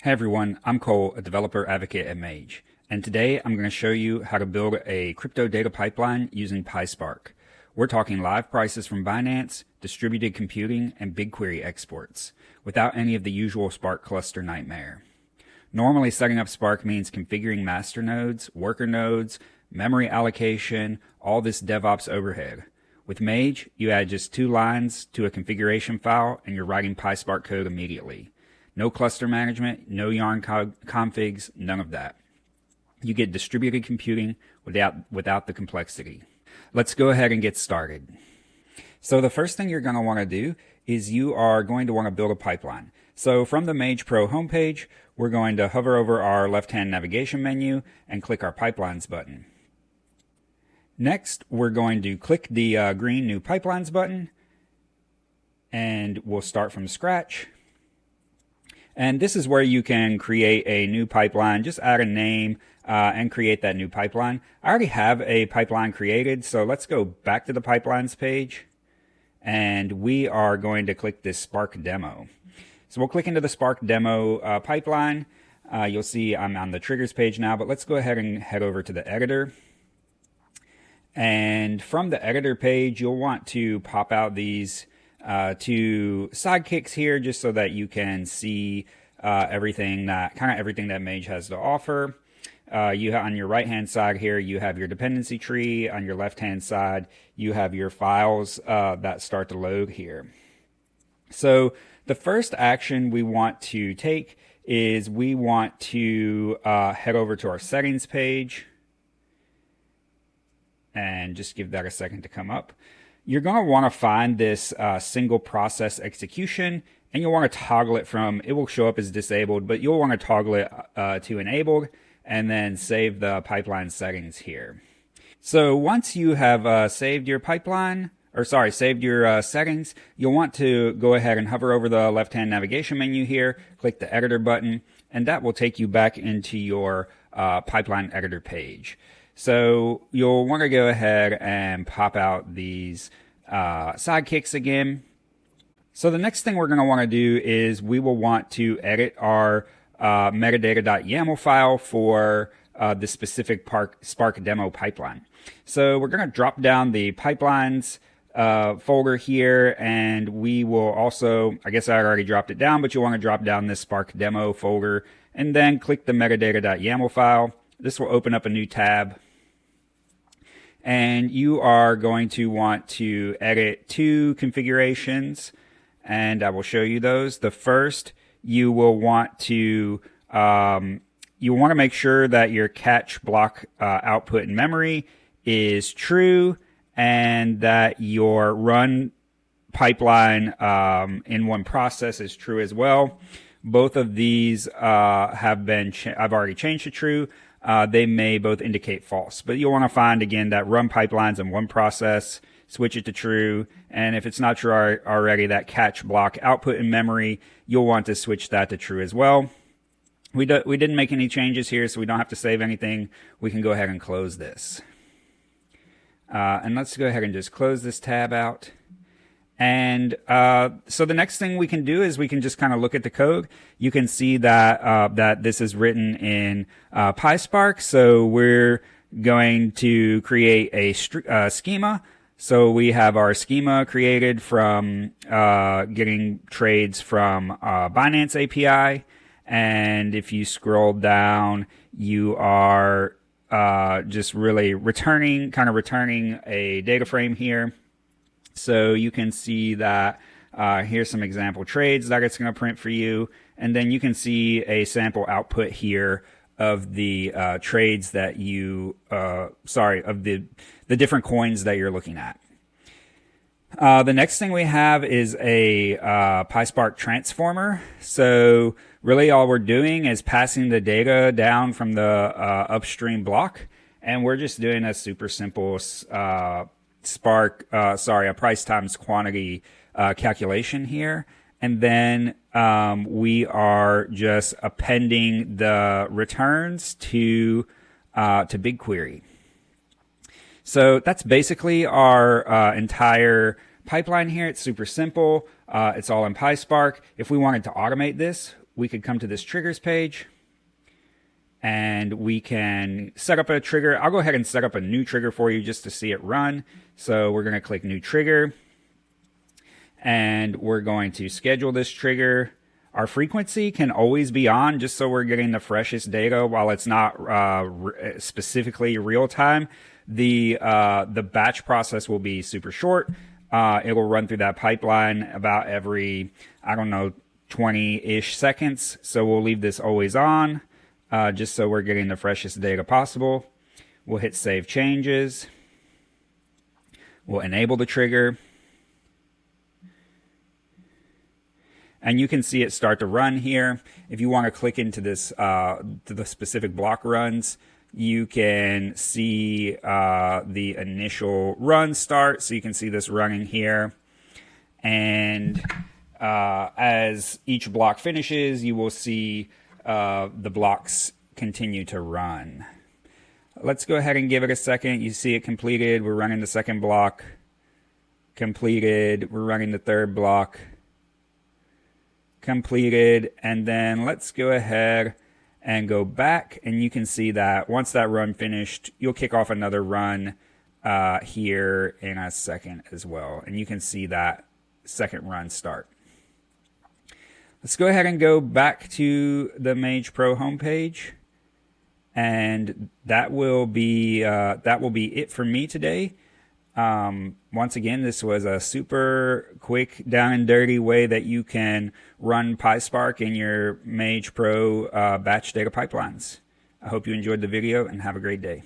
Hey everyone, I'm Cole, a developer advocate at Mage, and today I'm going to show you how to build a crypto data pipeline using PySpark. We're talking live prices from Binance, distributed computing, and BigQuery exports, without any of the usual Spark cluster nightmare. Normally, setting up Spark means configuring master nodes, worker nodes, memory allocation, all this DevOps overhead. With Mage, you add just 2 lines to a configuration file and you're writing PySpark code immediately. No cluster management, no yarn configs, none of that. You get distributed computing without the complexity. Let's go ahead and get started. So the first thing you're going to want to do is you are going to want to build a pipeline. So from the Mage Pro homepage, we're going to hover over our left-hand navigation menu and click our Pipelines button. Next, we're going to click the green New Pipelines button, and we'll start from scratch. And this is where you can create a new pipeline. Just add a name and create that new pipeline. I already have a pipeline created, so let's go back to the pipelines page. And we are going to click this Spark demo. So we'll click into the Spark demo pipeline. You'll see I'm on the triggers page now, but let's go ahead and head over to the editor. And from the editor page, you'll want to pop out these 2 sidekicks here, just so that you can see everything that Mage has to offer. On your right hand side here, you have your dependency tree. On your left hand side, you have your files that start to load here. So the first action we want to take is we want to head over to our settings page and just give that a second to come up. You're going to want to find this single process execution, and you'll want to toggle it from, it will show up as disabled, but you'll want to toggle it to enabled, and then save the pipeline settings here. So once you have saved your settings, you'll want to go ahead and hover over the left-hand navigation menu here, click the editor button, and that will take you back into your pipeline editor page. So you'll want to go ahead and pop out these sidekicks again. So the next thing we're going to want to do is we will want to edit our megadaga.yaml file for the specific Spark demo pipeline. So we're going to drop down the pipelines folder here, and we will also, I guess I already dropped it down, but you'll want to drop down this Spark demo folder and then click the megadaga.yaml file. This will open up a new tab. And you are going to want to edit 2 configurations, and I will show you those. The first, you will want to make sure that your catch block output in memory is true, and that your run pipeline in one process is true as well. Both of these I've already changed to true. They may both indicate false, but you'll want to find again that run pipelines in one process, switch it to true, and if it's not true already, that catch block output in memory, you'll want to switch that to true as well. We didn't make any changes here, so we don't have to save anything. We can go ahead and close this. And let's go ahead and just close this tab out. And so the next thing we can do is we can just kind of look at the code. You can see that that this is written in PySpark. So we're going to create a schema. So we have our schema created from getting trades from Binance API. And if you scroll down, you are just really returning a data frame here. So you can see that here's some example trades that it's going to print for you. And then you can see a sample output here of the trades that of the different coins that you're looking at. The next thing we have is a PySpark transformer. So really all we're doing is passing the data down from the upstream block. And we're just doing a super simple a price times quantity calculation here. And then we are just appending the returns to BigQuery. So that's basically our entire pipeline here. It's super simple. It's all in PySpark. If we wanted to automate this, we could come to this triggers page, and we can set up a trigger. I'll go ahead and set up a new trigger for you just to see it run. So we're going to click new trigger, and we're going to schedule this trigger. Our frequency can always be on, just so we're getting the freshest data while it's not specifically real time. The batch process will be super short. It will run through that pipeline about every, I don't know, 20-ish seconds. So we'll leave this always on, just so we're getting the freshest data possible. We'll hit save changes. We'll enable the trigger. And you can see it start to run here. If you want to click into this, to the specific block runs, you can see the initial run start. So you can see this running here. And as each block finishes, you will see the blocks continue to run. Let's go ahead and give it a second. You see it completed. We're running the second block. Completed. We're running the third block. Completed. And then let's go ahead and go back, and you can see that once that run finished, you'll kick off another run here in a second as well, and you can see that second run start. Let's go ahead and go back to the Mage Pro homepage, and that will be it for me today. Once again, this was a super quick, down and dirty way that you can run PySpark in your Mage Pro batch data pipelines. I hope you enjoyed the video and have a great day.